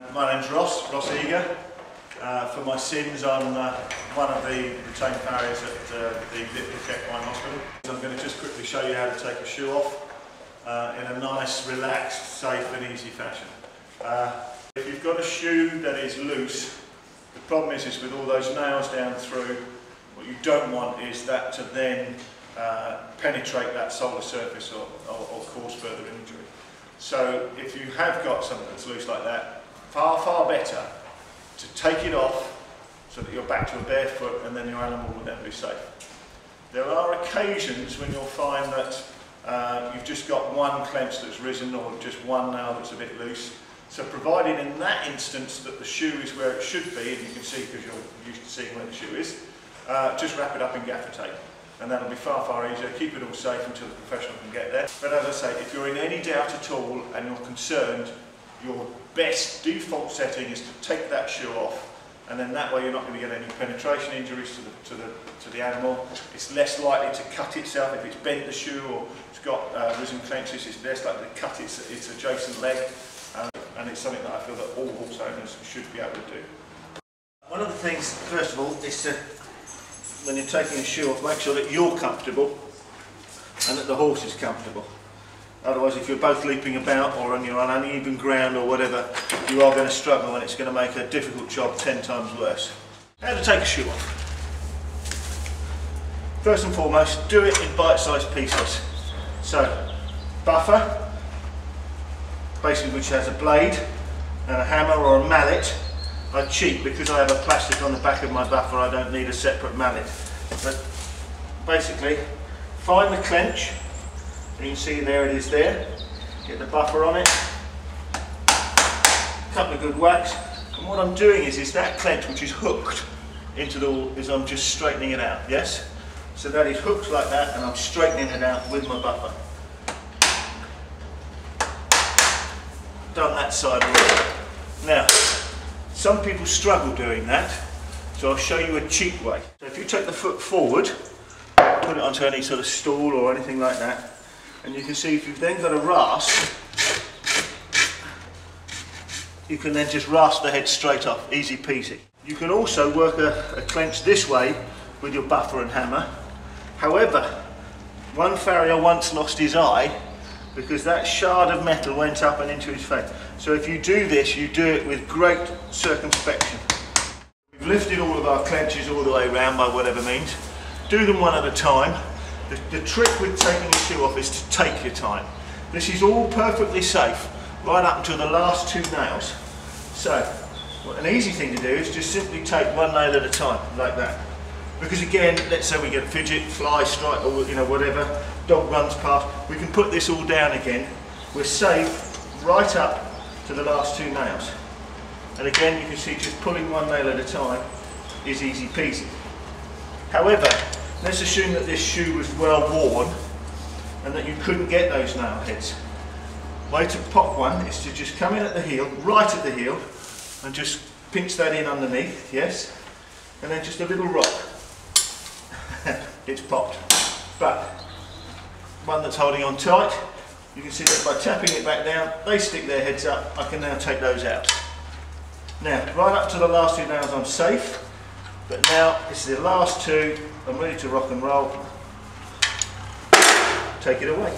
My name's Ross Eager. For my sins, I'm one of the retained farriers at the Liphook Equine Hospital. I'm going to just quickly show you how to take a shoe off in a nice, relaxed, safe and easy fashion. If you've got a shoe that is loose, the problem is with all those nails down through, what you don't want is that to then penetrate that solar surface or cause further injury. So if you have got something that's loose like that, far better to take it off so that you're back to a bare foot, and then your animal will then be safe. There are occasions when you'll find that you've just got one clench that's risen or just one nail that's a bit loose. So provided in that instance that the shoe is where it should be, and you can see because you're used to seeing where the shoe is, just wrap it up in gaffer tape. And that'll be far easier. Keep it all safe until the professional can get there. But as I say, if you're in any doubt at all and you're concerned, your best default setting is to take that shoe off, and then that way you're not going to get any penetration injuries to the animal. It's less likely to cut itself if it's bent the shoe or it's got risen clenches. It's less likely to cut its adjacent leg, and it's something that I feel that all horse owners should be able to do. One of the things, first of all, is to, when you're taking a shoe off, make sure that you're comfortable and that the horse is comfortable. Otherwise, if you're both leaping about or you're on uneven ground or whatever, you are going to struggle, and it's going to make a difficult job 10 times worse. How to take a shoe off? First and foremost, do it in bite-sized pieces. So, buffer, basically which has a blade and a hammer or a mallet. I cheat because I have a plastic on the back of my buffer. I don't need a separate mallet. But basically, find the clench. You can see there it is there. Get the buffer on it. A couple of good whacks. And what I'm doing is that clench which is hooked into the I'm just straightening it out. Yes? So that is hooked like that, and I'm straightening it out with my buffer. Done that side already. Now, some people struggle doing that, so I'll show you a cheap way. So if you take the foot forward, put it onto any sort of stool or anything like that, and you can see if you've then got a rasp, you can then just rasp the head straight off, easy peasy. You can also work a clench this way with your buffer and hammer. However, one farrier once lost his eye because that shard of metal went up and into his face. So if you do this, you do it with great circumspection. We've lifted all of our clenches all the way around by whatever means. Do them one at a time. The trick with taking a shoe off is to take your time. This is all perfectly safe, right up until the last two nails. So, an easy thing to do is just simply take one nail at a time, like that. Because again, let's say we get a fidget, fly, strike, or whatever, dog runs past, we can put this all down again. We're safe right up to the last two nails. And again, you can see just pulling one nail at a time is easy peasy. However, let's assume that this shoe was well worn and that you couldn't get those nail heads. Way to pop one is to just come in at the heel, right at the heel, and just pinch that in underneath, yes? And then just a little rock. It's popped. But one that's holding on tight, you can see that by tapping it back down, they stick their heads up. I can now take those out. Now, right up to the last two nails I'm safe, but now it's the last two, I'm ready to rock and roll. Take it away.